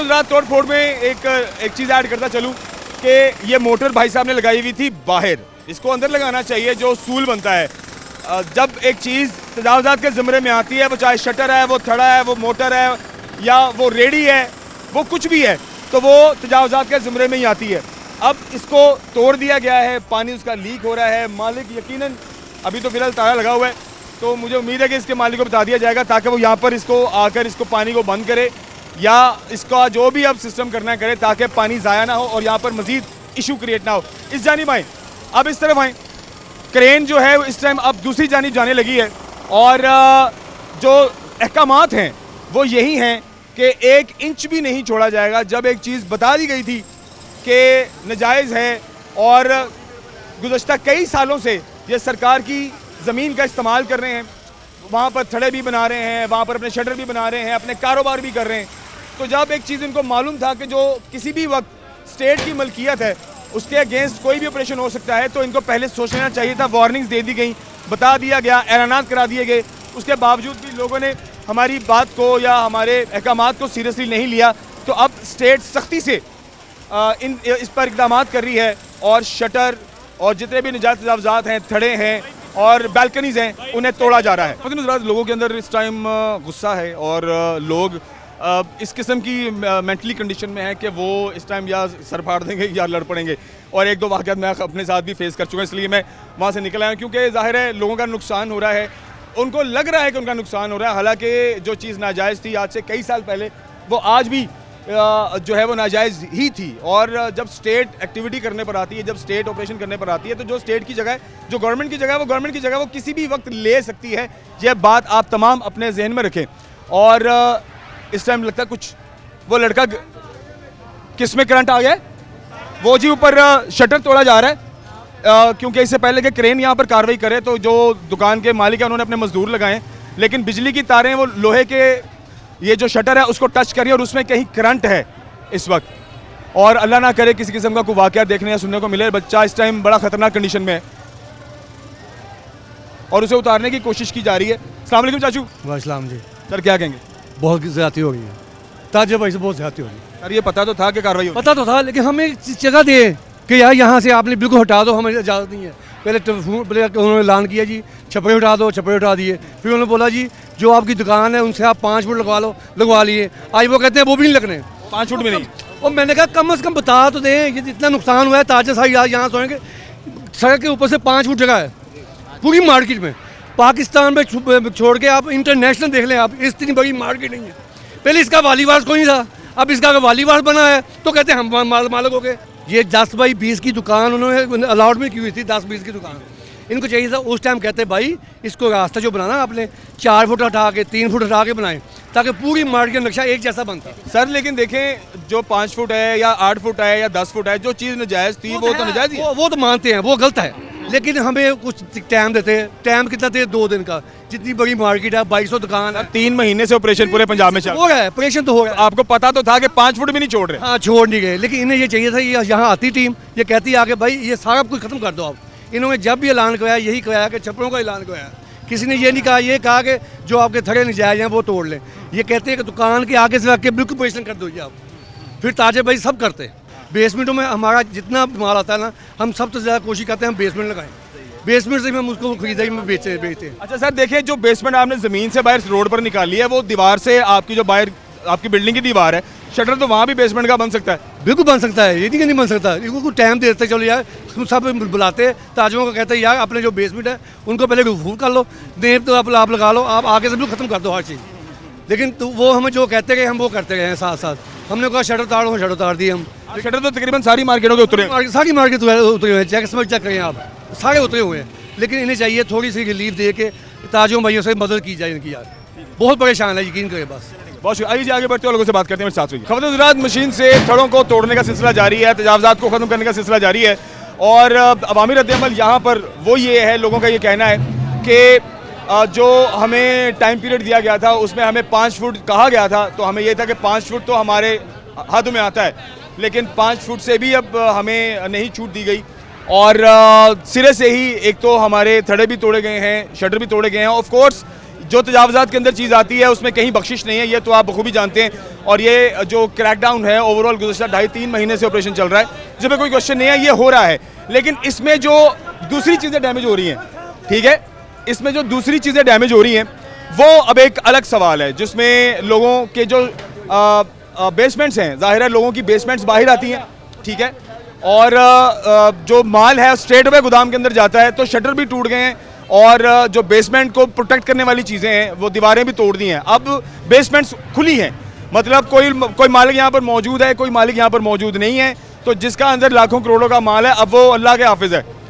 हज़रात तोड़ फोड़ में एक चीज़ ऐड करता चलूँ कि ये मोटर भाई साहब ने लगाई हुई थी बाहर, इसको अंदर लगाना चाहिए जो सूल बनता है। जब एक चीज़ तजावज़ात के ज़मरे में आती है, वो चाहे शटर है, वो थड़ा है, वो मोटर है या वो रेडी है, वो कुछ भी है, तो वो तजावज़ात के ज़मरे में ही आती है। अब इसको तोड़ दिया गया है, पानी उसका लीक हो रहा है। मालिक यकीनन अभी तो फिलहाल ताला लगा हुआ है, तो मुझे उम्मीद है कि इसके मालिक को बता दिया जाएगा ताकि वो यहाँ पर इसको आकर इसको पानी को बंद करे या इसका जो भी अब सिस्टम करना करे ताकि पानी ज़ाया ना हो और यहाँ पर मज़ीद इशू क्रिएट ना हो। इस जानिब आएँ, अब इस तरफ आएँ। क्रेन जो है इस टाइम अब दूसरी जानिब जाने लगी है और जो अहकामात हैं वो यही हैं कि 1 इंच भी नहीं छोड़ा जाएगा। जब एक चीज़ बता दी गई थी कि नाजायज़ है और गुज़श्ता कई सालों से ये सरकार की ज़मीन का इस्तेमाल कर रहे हैं, वहाँ पर थड़े भी बना रहे हैं, वहाँ पर अपने शटर भी बना रहे हैं, अपने कारोबार भी कर रहे हैं, तो जब एक चीज़ इनको मालूम था कि जो किसी भी वक्त स्टेट की मलकियत है उसके अगेंस्ट कोई भी ऑपरेशन हो सकता है, तो इनको पहले सोच लेना चाहिए था। वार्निंग्स दे दी गई, बता दिया गया, ऐलानात करा दिए गए, उसके बावजूद भी लोगों ने हमारी बात को या हमारे अहकामात को सीरियसली नहीं लिया। तो अब स्टेट सख्ती से इस पर इक़दाम कर रही है और शटर और जितने भी निजात तजावज़ात हैं, थड़े हैं और बालकनीज़ हैं, उन्हें तोड़ा जा रहा है। लोगों के अंदर इस टाइम गुस्सा है और लोग इस किस्म की मेंटली कंडीशन में है कि वो इस टाइम या सर फाड़ देंगे या लड़ पड़ेंगे। और 1-2 वाक़यात मैं अपने साथ भी फेस कर चुका हूँ, इसलिए मैं वहाँ से निकल आया हूँ, क्योंकि ज़ाहिर है लोगों का नुकसान हो रहा है, उनको लग रहा है कि उनका नुकसान हो रहा है, हालांकि जो चीज़ नाजायज़ थी आज से कई साल पहले, वो आज भी जो है वो नाजायज़ ही थी। और जब स्टेट एक्टिविटी करने पर आती है, जब स्टेट ऑपरेशन करने पर आती है, तो जो स्टेट की जगह है, जो गवर्नमेंट की जगह है, वो गवर्नमेंट की जगह वो किसी भी वक्त ले सकती है। यह बात आप तमाम अपने जहन में रखें। और इस टाइम लगता है कुछ वो लड़का किस में करंट आ गया है, वो जी ऊपर शटर तोड़ा जा रहा है, क्योंकि इससे पहले कि क्रेन यहाँ पर कार्रवाई करे तो जो दुकान के मालिक हैं उन्होंने अपने मजदूर लगाए, लेकिन बिजली की तारें वो लोहे के ये जो शटर है उसको टच करी और उसमें कहीं करंट है इस वक्त। और अल्लाह ना करे किसी किस्म का कोई वाक़या देखने या सुनने को मिले। बच्चा इस टाइम बड़ा ख़तरनाक कंडीशन में है और उसे उतारने की कोशिश की जा रही है। अस्सलाम वालेकुम चाचू। वालेकुम जी। सर क्या कहेंगे? बहुत ज़्यादती हो रही है, ताजे भाई से बहुत ज़्यादती हो रही है। सर ये पता तो था कि कार्रवाई होगी? पता तो था, लेकिन हमें जगह दे कि यार यहाँ से आपने बिल्कुल हटा दो, हमें इजाज़त नहीं है। पहले उन्होंने ऐलान किया जी छपरे उठा दो, छपरे उठा दिए। फिर उन्होंने बोला जी जो आपकी दुकान है उनसे आप 5 फुट लगवा लो, लगवा लिए। आज वो कहते हैं वो भी नहीं लगने, 5 फुट में नहीं। और मैंने कहा कम से कम बता तो दें, ये जितना नुकसान हुआ है ताजे सारी यहाँ सोएंगे, सड़क के ऊपर से 5 फुट जगह है पूरी मार्केट में। पाकिस्तान में छोड़ के आप इंटरनेशनल देख लें, आप इतनी बड़ी मार्केट नहीं है। पहले इसका वालीवास कोई नहीं था, अब इसका वालीवास बना है तो कहते हैं हम मालिक हो गए। ये 10 बाई 20 की दुकान उन्होंने अलॉटमेंट की हुई थी, 10-20 की दुकान। इनको चाहिए था उस टाइम, कहते भाई इसको रास्ता जो बनाना आपने 4 फुट हटा के 3 फुट हटा के बनाएं ताकि पूरी मार्केट का नक्शा एक जैसा बनता। सर लेकिन देखें जो 5 फुट है या 8 फुट है या 10 फुट है, जो चीज़ नाजायज़ थी वो तो नाजायज़ ही है। वो तो मानते हैं वो गलत है, लेकिन हमें कुछ टाइम देते हैं। टाइम कितना देते? 2 दिन का। जितनी बड़ी मार्केट है, 2200 दुकान है। 3 महीने से ऑपरेशन पूरे पंजाब में चल हो रहा है, ऑपरेशन तो हो रहा है। आपको पता तो था कि 5 फुट भी नहीं छोड़ रहे? हाँ, छोड़ नहीं गए, लेकिन इन्हें ये चाहिए था, ये यहाँ आती टीम ये कहती आगे भाई ये सारा कुछ खत्म कर दो आप। इन्होंने जब भी ऐलान कराया यही कराया कि छपरों का ऐलान कराया, किसी ने ये नहीं कहा, ये कहा कि जो आपके थड़े नजायज हैं वो तोड़ लें। ये कहते हैं कि दुकान के आगे से आके बिल्कुल ऑपरेशन कर दो आप। फिर ताजे भाई सब करते हैं। बेसमेंटों में हमारा जितना माल आता है ना, हम सबसे ज़्यादा कोशिश करते हैं हम बेसमेंट लगाएं, बेसमेंट से हम उसको खरीदारी में बेचते हैं। अच्छा सर देखिए, जो बेसमेंट आपने ज़मीन से बाहर रोड पर निकाली है, वो दीवार से आपकी जो बाहर आपकी बिल्डिंग की दीवार है, शटर तो वहाँ भी बेसमेंट का बन सकता है? बिल्कुल बन सकता है, ये नहीं बन सकता। इनको कुछ टाइम दे देते, चलो यार हम सब बुलाते ताजों को, कहते हैं यार अपने जो बेसमेंट है उनको पहले रिफूट कर लो, देर तो आप लगा लो, आप आगे से बिल्कुल ख़त्म कर दो हर चीज़। लेकिन तो वो हमें जो कहते गए हम वो करते गए हैं साथ साथ। हमने कहा शटर ताड़ो, शटर ताड़ दिए हम। शटर तो तकरीबन सारी मार्केटों के उतरे, सारी मार्केट उतरे हुए हैं, चेक करें आप, सारे उतरे हुए हैं। लेकिन इन्हें चाहिए थोड़ी सी रिलीफ दे के ताजों भाइयों से मदद की जाए इनकी। यार बहुत परेशान है, यकीन करें बस। बहुत शुक्रिया। आइए आगे बढ़ते हैं, लोगों से बात करते हैं। मेरे साथ खबर ज़राअत मशीन से थड़ों को तोड़ने का सिलसिला जारी है, तजावज़ात को ख़त्म करने का सिलसिला जारी है और अवामी रद्द-ए-अमल यहाँ पर वो ये है, लोगों का ये कहना है कि जो हमें टाइम पीरियड दिया गया था उसमें हमें 5 फुट कहा गया था, तो हमें यह था कि 5 फुट तो हमारे हाथों में आता है, लेकिन 5 फुट से भी अब हमें नहीं छूट दी गई और सिरे से ही एक तो हमारे थड़े भी तोड़े गए हैं, शटर भी तोड़े गए हैं। ऑफ कोर्स जो तजावज़ात के अंदर चीज़ आती है उसमें कहीं बख्शिश नहीं है, ये तो आप बखूबी जानते हैं। और ये जो क्रैकडाउन है ओवरऑल गुज़श्ता 2.5-3 महीने से ऑपरेशन चल रहा है, जिस पे कोई क्वेश्चन नहीं है, ये हो रहा है। लेकिन इसमें जो दूसरी चीज़ें डैमेज हो रही हैं, ठीक है, इसमें जो दूसरी चीज़ें डैमेज हो रही हैं वो अब एक अलग सवाल है, जिसमें लोगों के जो बेसमेंट्स हैं, ज़ाहिर है लोगों की बेसमेंट्स बाहर आती हैं, ठीक है, और जो माल है स्ट्रेट वे गोदाम के अंदर जाता है, तो शटर भी टूट गए हैं और जो बेसमेंट को प्रोटेक्ट करने वाली चीज़ें हैं वो दीवारें भी तोड़ दी हैं। अब बेसमेंट्स खुली हैं, मतलब कोई मालिक यहाँ पर मौजूद है, कोई मालिक यहाँ पर मौजूद नहीं है, तो जिसका अंदर लाखों करोड़ों का माल है अब वो अल्लाह के हाफिज़ है।